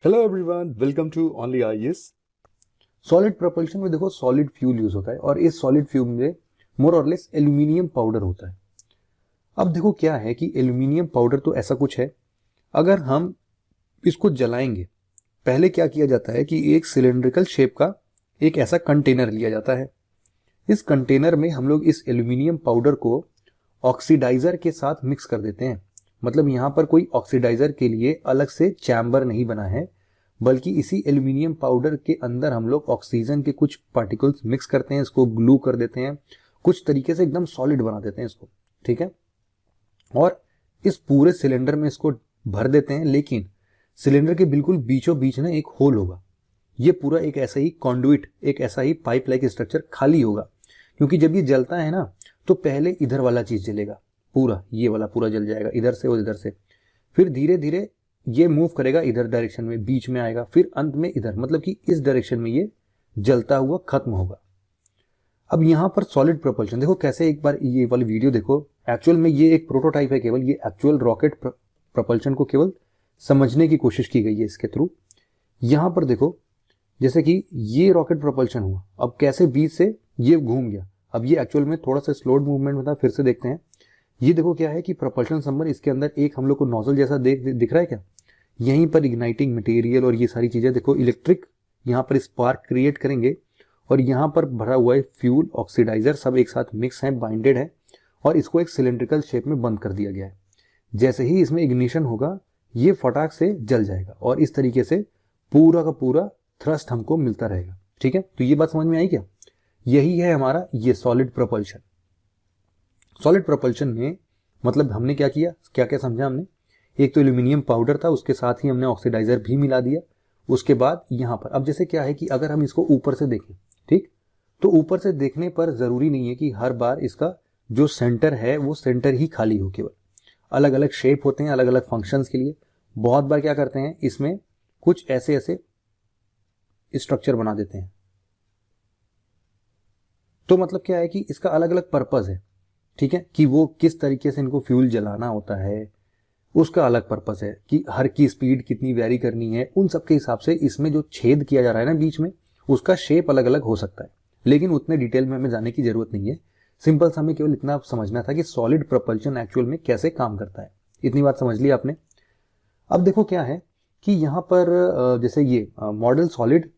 Hello everyone, welcome to only IAS. Solid propulsion में देखो solid fuel use होता है और इस सॉलिड फ्यूल में मोर और लेस एल्यूमिनियम पाउडर होता है। अब देखो क्या है कि एल्यूमिनियम पाउडर तो ऐसा कुछ है, अगर हम इसको जलाएंगे, पहले क्या किया जाता है कि एक सिलेंड्रिकल शेप का एक ऐसा कंटेनर लिया जाता है। इस कंटेनर में हम लोग इस एल्यूमिनियम पाउडर को ऑक्सीडाइजर के साथ मिक्स कर देते हैं। मतलब यहाँ पर कोई ऑक्सीडाइजर के लिए अलग से चैम्बर नहीं बना है, बल्कि इसी एल्यूमिनियम पाउडर के अंदर हम लोग ऑक्सीजन के कुछ पार्टिकल्स मिक्स करते हैं, इसको ग्लू कर देते हैं, कुछ तरीके से एकदम सॉलिड बना देते हैं इसको। ठीक है, और इस पूरे सिलेंडर में इसको भर देते हैं, लेकिन सिलेंडर के बिल्कुल बीचों बीच ना एक होल होगा। ये पूरा एक ऐसा ही कॉन्डुइट, एक ऐसा ही पाइप लाइक स्ट्रक्चर खाली होगा, क्योंकि जब ये जलता है ना तो पहले इधर वाला चीज जलेगा, पूरा ये वाला पूरा जल जाएगा इधर से और इधर से, फिर धीरे धीरे ये मूव करेगा इधर डायरेक्शन में, बीच में आएगा, फिर अंत में इधर, मतलब कि इस डायरेक्शन में ये जलता हुआ खत्म होगा। अब यहाँ पर सॉलिड प्रोपल्शन देखो कैसे, एक बार ये वाली वीडियो देखो। एक्चुअल में ये एक प्रोटोटाइप है, केवल ये एक्चुअल रॉकेट प्रोपल्शन को केवल समझने की कोशिश की गई है इसके थ्रू। यहाँ पर देखो जैसे कि ये रॉकेट प्रोपल्शन हुआ, अब कैसे बीच से ये घूम गया। अब ये एक्चुअल में थोड़ा सा स्लोड मूवमेंट में था, फिर से देखते हैं। ये देखो क्या है कि प्रोपल्शन समर, इसके अंदर एक हम लोग को नोजल जैसा दिख रहा है क्या, यहीं पर इग्नाइटिंग मटेरियल और ये सारी चीजें देखो, इलेक्ट्रिक यहाँ पर स्पार्क क्रिएट करेंगे, और यहाँ पर भरा हुआ है फ्यूल, ऑक्सीडाइजर, सब एक साथ मिक्स है, बाइंडेड है, और इसको एक सिलेंड्रिकल शेप में बंद कर दिया गया है। जैसे ही इसमें इग्निशन होगा ये फटाक से जल जाएगा, और इस तरीके से पूरा का पूरा थ्रस्ट हमको मिलता रहेगा। ठीक है, तो ये बात समझ में आई क्या? यही है हमारा ये सॉलिड प्रोपल्शन। सॉलिड प्रोपल्शन में मतलब हमने क्या किया, क्या क्या समझा हमने। एक तो एल्यूमिनियम पाउडर था, उसके साथ ही हमने ऑक्सीडाइजर भी मिला दिया। उसके बाद यहाँ पर अब जैसे क्या है कि अगर हम इसको ऊपर से देखें, ठीक, तो ऊपर से देखने पर जरूरी नहीं है कि हर बार इसका जो सेंटर है वो सेंटर ही खाली हो, केवल अलग अलग शेप होते हैं अलग अलग फंक्शंस के लिए। बहुत बार क्या करते हैं, इसमें कुछ ऐसे ऐसे स्ट्रक्चर बना देते हैं, तो मतलब क्या है कि इसका अलग अलग पर्पज है। ठीक है, कि वो किस तरीके से इनको फ्यूल जलाना होता है उसका अलग पर्पस है, कि हर की स्पीड कितनी वेरी करनी है, उन सब के हिसाब से इसमें जो छेद किया जा रहा है ना बीच में, उसका शेप अलग अलग हो सकता है। लेकिन उतने डिटेल में हमें जाने की जरूरत नहीं है, सिंपल सा हमें केवल इतना समझना था कि सॉलिड प्रोपल्शन एक्चुअल में कैसे काम करता है। इतनी बात समझ ली आपने। अब देखो क्या है कि यहाँ पर जैसे ये मॉडल सॉलिड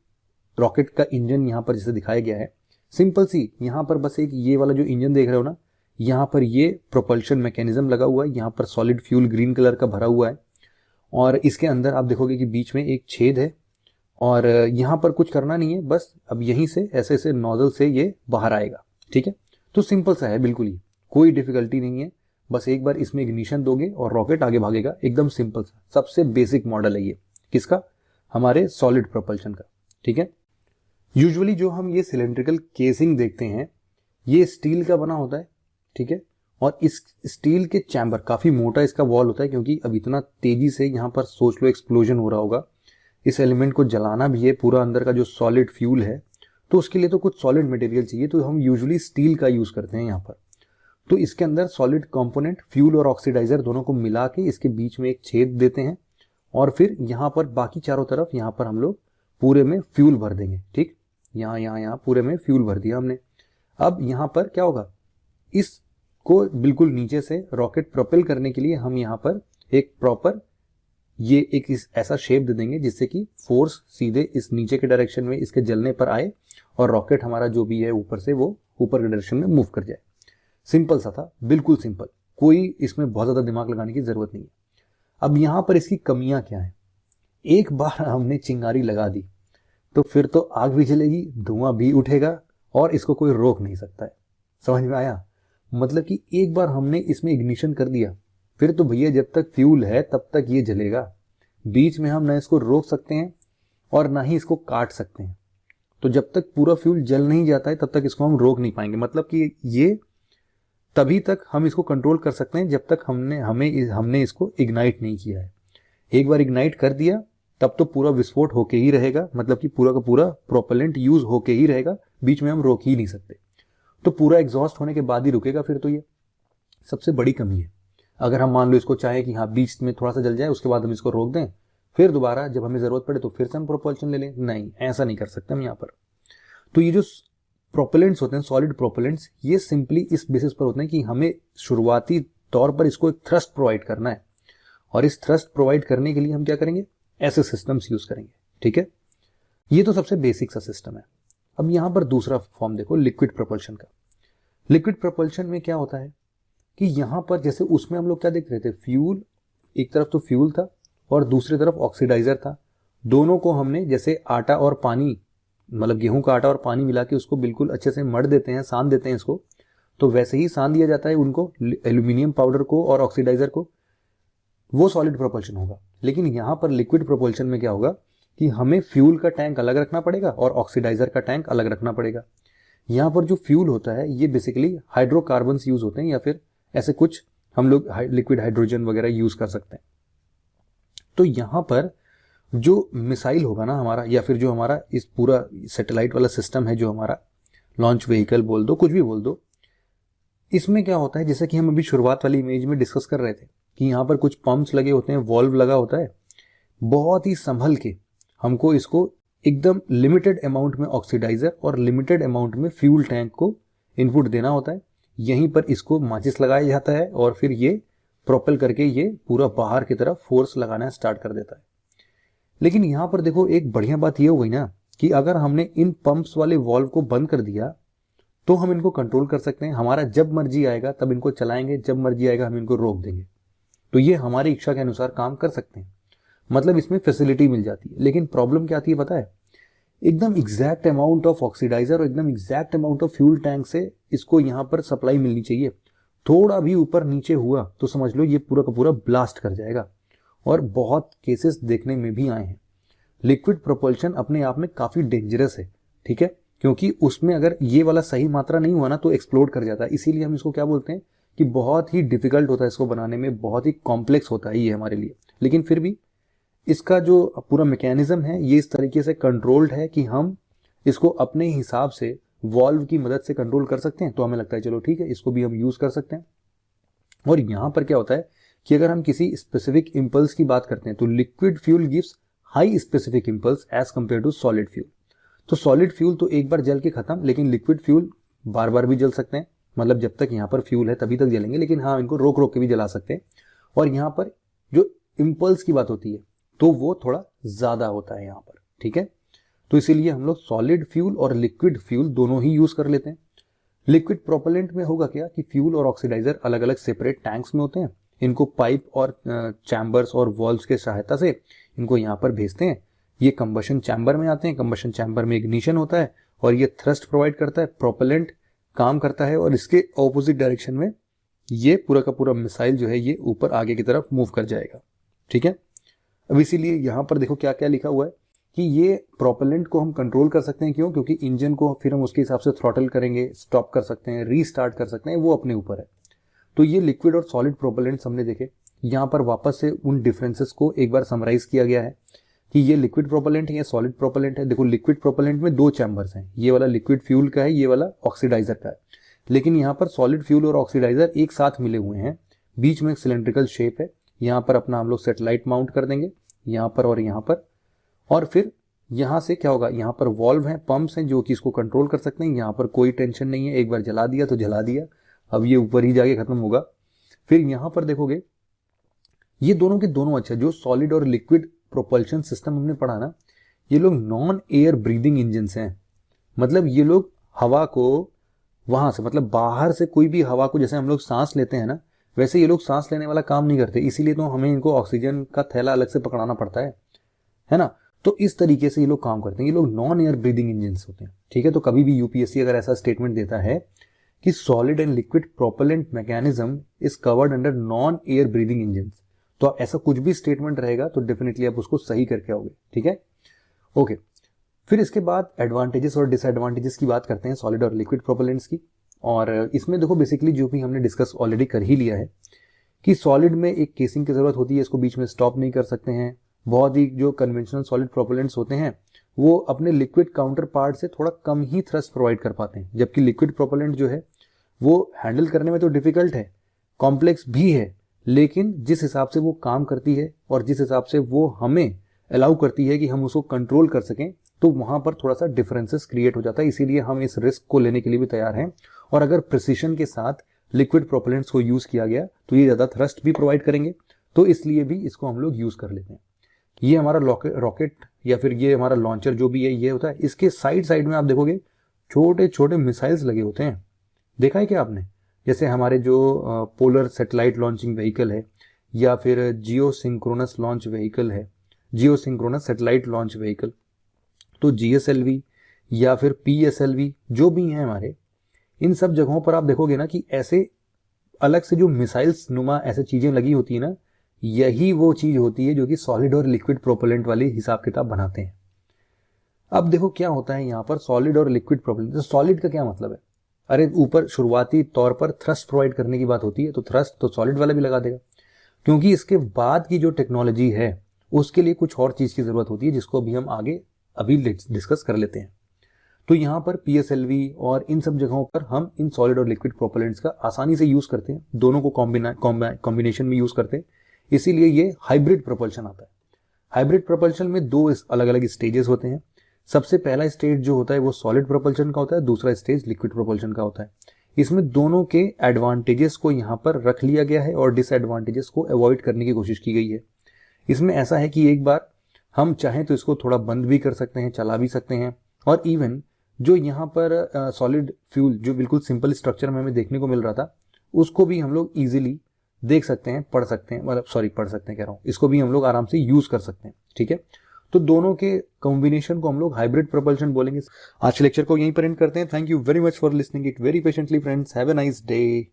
रॉकेट का इंजन यहाँ पर जैसे दिखाया गया है, सिंपल सी यहाँ पर बस एक ये वाला जो इंजन देख रहे हो ना, यहाँ पर ये प्रोपल्शन मैकेनिज्म लगा हुआ है, यहाँ पर सॉलिड फ्यूल ग्रीन कलर का भरा हुआ है, और इसके अंदर आप देखोगे कि बीच में एक छेद है, और यहाँ पर कुछ करना नहीं है, बस अब यहीं से ऐसे ऐसे नोजल से ये बाहर आएगा। ठीक है, तो सिंपल सा है बिल्कुल ही, कोई डिफिकल्टी नहीं है, बस एक बार इसमें इग्निशन दोगे और रॉकेट आगे भागेगा, एकदम सिंपल सा सबसे बेसिक मॉडल है ये। किसका? हमारे सॉलिड प्रोपल्शन का। ठीक है, यूजुअली जो हम ये सिलेंड्रिकल केसिंग देखते हैं ये स्टील का बना होता है। ठीक है, और इस स्टील के चैम्बर काफी मोटा इसका वॉल होता है, क्योंकि अब इतना तेजी से यहाँ पर सोच लो एक्सप्लोजन हो रहा होगा, इस एलिमेंट को जलाना भी है, पूरा अंदर का जो सॉलिड फ्यूल है, तो उसके लिए तो कुछ सॉलिड मटेरियल चाहिए, तो हम यूजुअली स्टील का यूज करते हैं यहाँ पर। तो इसके अंदर सॉलिड कंपोनेंट फ्यूल और ऑक्सीडाइजर दोनों को मिला के इसके बीच में एक छेद देते हैं, और फिर यहाँ पर बाकी चारों तरफ यहाँ पर हम लोग पूरे में फ्यूल भर देंगे। ठीक, यहाँ यहाँ यहाँ पूरे में फ्यूल भर दिया हमने। अब यहाँ पर क्या होगा, इसको बिल्कुल नीचे से रॉकेट प्रोपेल करने के लिए हम यहाँ पर एक प्रॉपर ये एक ऐसा शेप दे देंगे जिससे कि फोर्स सीधे इस नीचे के डायरेक्शन में इसके जलने पर आए, और रॉकेट हमारा जो भी है ऊपर से वो ऊपर के डायरेक्शन में मूव कर जाए। सिंपल सा था, बिल्कुल सिंपल, कोई इसमें बहुत ज्यादा दिमाग लगाने की जरूरत नहीं है। अब यहाँ पर इसकी कमियां क्या है, एक बार हमने चिंगारी लगा दी तो फिर तो आग भी जलेगी, धुआं भी उठेगा, और इसको कोई रोक नहीं सकता है। समझ में आया? मतलब कि एक बार हमने इसमें इग्निशन कर दिया, फिर तो भैया जब तक फ्यूल है तब तक ये जलेगा। बीच में हम ना इसको रोक सकते हैं और ना ही इसको काट सकते हैं। तो जब तक पूरा फ्यूल जल नहीं जाता है तब तक इसको हम रोक नहीं पाएंगे। मतलब कि ये तभी तक हम इसको कंट्रोल कर सकते हैं जब तक हमने इसको इग्नाइट नहीं किया है। एक बार इग्नाइट कर दिया तब तो पूरा विस्फोट होके ही रहेगा, मतलब कि पूरा का पूरा प्रोपेलेंट यूज होके ही रहेगा, बीच में हम रोक ही नहीं सकते। तो पूरा एग्जॉस्ट होने के बाद ही रुकेगा फिर। तो ये सबसे बड़ी कमी है। अगर हम मान लो इसको चाहे कि हाँ बीच में थोड़ा सा जल जाए, उसके बाद हम इसको रोक दें, फिर दोबारा जब हमें ज़रूरत पड़े तो फिर से हम प्रोपल्शन ले लें। नहीं, ऐसा नहीं कर सकते हम यहाँ पर। तो ये जो प्रोपेलेंट्स होते हैं, सॉलिड प्रोपेलेंट्स, ये सिंपली इस बेसिस पर होते हैं कि हमें शुरुआती तौर पर इसको एक थ्रस्ट प्रोवाइड करना है, और इस थ्रस्ट प्रोवाइड करने के लिए हम क्या करेंगे, ऐसे सिस्टम्स यूज करेंगे। ठीक है, ये तो सबसे बेसिक सा सिस्टम है। अब यहाँ पर दूसरा फॉर्म देखो, लिक्विड प्रोपल्शन का। लिक्विड प्रोपल्शन में क्या होता है कि यहाँ पर जैसे उसमें हम लोग क्या देख रहे थे, फ्यूल, एक तरफ तो फ्यूल था और दूसरी तरफ ऑक्सीडाइजर था। दोनों को हमने जैसे आटा और पानी, मतलब गेहूं का आटा और पानी मिला के उसको बिल्कुल अच्छे से मढ़ देते हैं, सान देते हैं इसको, तो वैसे ही सान दिया जाता है उनको, एल्यूमिनियम पाउडर को और ऑक्सीडाइजर को। वो सॉलिड प्रोपल्शन होगा। लेकिन यहाँ पर लिक्विड प्रोपल्शन में क्या होगा कि हमें फ्यूल का टैंक अलग रखना पड़ेगा और ऑक्सीडाइजर का टैंक अलग रखना पड़ेगा। यहाँ पर जो फ्यूल होता है ये बेसिकली हाइड्रोकार्बन्स यूज होते हैं, या फिर ऐसे कुछ हम लोग लिक्विड हाइड्रोजन वगैरह यूज कर सकते हैं। तो यहाँ पर जो मिसाइल होगा ना हमारा, या फिर जो हमारा इस पूरा सैटेलाइट वाला सिस्टम है, जो हमारा लॉन्च व्हीकल बोल दो, कुछ भी बोल दो, इसमें क्या होता है, जैसे कि हम अभी शुरुआत वाली इमेज में डिस्कस कर रहे थे कि यहाँ पर कुछ पंप्स लगे होते हैं, वॉल्व लगा होता है। बहुत ही संभल के हमको इसको एकदम लिमिटेड अमाउंट में ऑक्सीडाइजर और लिमिटेड अमाउंट में फ्यूल टैंक को इनपुट देना होता है। यहीं पर इसको माचिस लगाया जाता है और फिर ये प्रोपेल करके ये पूरा बाहर की तरफ फोर्स लगाना स्टार्ट कर देता है। लेकिन यहाँ पर देखो एक बढ़िया बात ये हो गई ना कि अगर हमने इन पंप्स वाले वॉल्व को बंद कर दिया तो हम इनको कंट्रोल कर सकते हैं। हमारा जब मर्जी आएगा तब इनको चलाएंगे, जब मर्जी आएगा हम इनको रोक देंगे। तो ये हमारी इच्छा के अनुसार काम कर सकते हैं, मतलब इसमें फैसिलिटी मिल जाती है। लेकिन प्रॉब्लम क्या आती है पता है, एकदम एग्जैक्ट अमाउंट ऑफ ऑक्सीडाइजर और एकदम exact amount of fuel tank से इसको यहाँ पर सप्लाई मिलनी चाहिए। थोड़ा भी ऊपर नीचे हुआ तो समझ लो ये पूरा का पूरा ब्लास्ट कर जाएगा, और बहुत केसेस देखने में भी आए हैं। लिक्विड प्रोपल्शन अपने आप में काफी डेंजरस है, ठीक है, क्योंकि उसमें अगर ये वाला सही मात्रा नहीं हुआ ना तो एक्सप्लोड कर जाता है। इसीलिए हम इसको क्या बोलते हैं कि बहुत ही डिफिकल्ट होता है इसको बनाने में, बहुत ही कॉम्प्लेक्स होता है ये हमारे लिए। लेकिन फिर भी इसका जो पूरा मैकेनिज्म है ये इस तरीके से कंट्रोल्ड है कि हम इसको अपने हिसाब से वॉल्व की मदद से कंट्रोल कर सकते हैं। तो हमें लगता है चलो ठीक है, इसको भी हम यूज कर सकते हैं। और यहाँ पर क्या होता है कि अगर हम किसी स्पेसिफिक इम्पल्स की बात करते हैं तो liquid fuel gives high specific impulse as compared to solid fuel. तो सॉलिड फ्यूल तो एक बार जल के खत्म, लेकिन लिक्विड फ्यूल बार बार भी जल सकते हैं, मतलब जब तक यहाँ पर फ्यूल है तभी तक जलेंगे, लेकिन हाँ इनको रोक रोक के भी जला सकते हैं। और यहाँ पर जो इम्पल्स की बात होती है तो वो थोड़ा ज्यादा होता है यहाँ पर, ठीक है। तो इसीलिए हम लोग सॉलिड फ्यूल और लिक्विड फ्यूल दोनों ही यूज कर लेते हैं। लिक्विड प्रोपेलेंट में होगा क्या कि फ्यूल और ऑक्सीडाइजर अलग अलग सेपरेट टैंक्स में होते हैं। इनको पाइप और चैम्बर्स और वॉल्व्स के सहायता से इनको यहाँ पर भेजते हैं। ये कंबशन चैम्बर में आते हैं, कंबशन चैम्बर में इग्निशन होता है और ये थ्रस्ट प्रोवाइड करता है, प्रोपेलेंट काम करता है, और इसके ऑपोजिट डायरेक्शन में ये पूरा का पूरा मिसाइल जो है ये ऊपर आगे की तरफ मूव कर जाएगा, ठीक है। अब इसीलिए यहाँ पर देखो क्या क्या लिखा हुआ है कि ये प्रोपेलेंट को हम कंट्रोल कर सकते हैं। क्यों? क्योंकि इंजन को फिर हम उसके हिसाब से थ्रॉटल करेंगे, स्टॉप कर सकते हैं, रीस्टार्ट कर सकते हैं, वो अपने ऊपर है। तो ये लिक्विड और सॉलिड प्रोपेलेंट्स हमने देखे। यहाँ पर वापस से उन डिफरेंसेस को एक बार समराइज किया गया है कि ये लिक्विड प्रोपेलेंट है, ये सॉलिड प्रोपेलेंट है। देखो लिक्विड प्रोपेलेंट में दो चैम्बर्स हैं, ये वाला लिक्विड फ्यूल का है, ये वाला ऑक्सीडाइजर का है। लेकिन यहाँ पर सॉलिड फ्यूल और ऑक्सीडाइजर एक साथ मिले हुए हैं, बीच में एक सिलेंड्रिकल शेप है। यहाँ पर अपना हम लोग सेटेलाइट माउंट कर देंगे, यहाँ पर और यहाँ पर, और फिर यहाँ से क्या होगा, यहाँ पर वॉल्व हैं, पंप्स हैं जो कि इसको कंट्रोल कर सकते हैं। यहाँ पर कोई टेंशन नहीं है, एक बार जला दिया तो जला दिया, अब ये ऊपर ही जाके खत्म होगा। फिर यहाँ पर देखोगे ये दोनों के दोनों अच्छा, जो सॉलिड और लिक्विड प्रोपल्शन सिस्टम हमने पढ़ा ना, ये लोग नॉन एयर ब्रीदिंग इंजन हैं। मतलब ये लोग हवा को वहां से, मतलब बाहर से कोई भी हवा को, जैसे हम लोग सांस लेते हैं ना, वैसे ये लोग सांस लेने वाला काम नहीं करते। इसीलिए तो हमें इनको ऑक्सीजन का थैला अलग से पकड़ाना पड़ता है ना। तो इस तरीके से ये लोग काम करते हैं। ये लोग नॉन एयर ब्रीदिंग इंजन होते हैं, ठीक है। तो कभी भी यूपीएससी अगर ऐसा स्टेटमेंट देता है कि solid and liquid propellant mechanism is covered under non air breathing engine, तो ऐसा कुछ भी स्टेटमेंट रहेगा तो डेफिनेटली आप उसको सही करके आओगे, ठीक है। ओके, फिर इसके बाद एडवांटेजेस और डिसएडवांटेजेस की बात करते हैं सॉलिड और लिक्विड प्रोपेलेंट्स की। और इसमें देखो बेसिकली जो भी हमने डिस्कस ऑलरेडी कर ही लिया है कि सॉलिड में एक केसिंग की जरूरत होती है, इसको बीच में स्टॉप नहीं कर सकते हैं। बहुत ही जो कन्वेंशनल सॉलिड प्रोपेलेंट्स होते हैं वो अपने लिक्विड काउंटर पार्ट से थोड़ा कम ही थ्रस्ट प्रोवाइड कर पाते हैं, जबकि लिक्विड प्रोपेलेंट जो है वो हैंडल करने में तो डिफिकल्ट है, कॉम्प्लेक्स भी है, लेकिन जिस हिसाब से वो काम करती है और जिस हिसाब से वो हमें अलाउ करती है कि हम उसको कंट्रोल कर सकें, तो वहां पर थोड़ा सा डिफरेंसेस क्रिएट हो जाता है। इसीलिए हम इस रिस्क को लेने के लिए भी तैयार हैं। और अगर प्रिसिशन के साथ लिक्विड प्रोपेलेंट्स को यूज किया गया तो ये ज्यादा थ्रस्ट भी प्रोवाइड करेंगे, तो इसलिए भी इसको हम लोग यूज कर लेते हैं। ये हमारा रॉकेट या फिर ये हमारा लॉन्चर जो भी है ये होता है। इसके साइड साइड में आप देखोगे छोटे छोटे मिसाइल्स लगे होते हैं, देखा है क्या आपने? जैसे हमारे जो पोलर सैटेलाइट लॉन्चिंग व्हीकल है या फिर जियो सिंक्रोनस लॉन्च व्हीकल है, जियो सिंक्रोनस सैटेलाइट लॉन्च व्हीकल, तो GSLV या फिर PSLV जो भी हैं हमारे, इन सब जगहों पर आप देखोगे ना कि ऐसे अलग से जो मिसाइल्स नुमा ऐसे चीजें लगी होती है ना, यही वो चीज होती है जो कि सॉलिड और लिक्विड प्रोपेलेंट वाले हिसाब किताब बनाते हैं। अब देखो क्या होता है यहाँ पर सॉलिड और लिक्विड प्रोपेलेंट। तो सॉलिड का क्या मतलब है? अरे ऊपर शुरुआती तौर पर थ्रस्ट प्रोवाइड करने की बात होती है, तो थ्रस्ट तो सॉलिड वाला भी लगा देगा, क्योंकि इसके बाद की जो टेक्नोलॉजी है उसके लिए कुछ और चीज की जरूरत होती है, जिसको भी हम आगे अभी डिस्कस कर लेते हैं। तो यहाँ पर PSLV और इन सब जगहों पर हम इन सॉलिड और लिक्विड प्रोपेलेंट्स का आसानी से यूज करते हैं, दोनों को कॉम्बिनेशन में यूज करते हैं, इसीलिए ये हाइब्रिड प्रोपल्शन आता है। हाइब्रिड प्रोपल्शन में दो अलग अलग स्टेजेस होते हैं। सबसे पहला स्टेज जो होता है वो सॉलिड प्रोपल्शन का होता है, दूसरा स्टेज लिक्विड प्रोपल्शन का होता है। इसमें दोनों के एडवांटेजेस को यहाँ पर रख लिया गया है और डिसएडवांटेजेस को अवॉइड करने की कोशिश की गई है। इसमें ऐसा है कि एक बार हम चाहें तो इसको थोड़ा बंद भी कर सकते हैं, चला भी सकते हैं, और इवन जो यहाँ पर सॉलिड फ्यूल जो बिल्कुल सिंपल स्ट्रक्चर में हमें देखने को मिल रहा था, उसको भी हम लोग इजीली देख सकते हैं, पढ़ सकते हैं, मतलब सॉरी पढ़ सकते हैं कह रहा हूँ, इसको भी हम लोग आराम से यूज कर सकते हैं। ठीक है, तो दोनों के कॉम्बिनेशन को हम लोग हाइब्रिड प्रोपल्शन बोलेंगे। आज के लेक्चर को यहीं पर एंड करते हैं। Thank you very much for listening it very patiently friends. Have a nice day.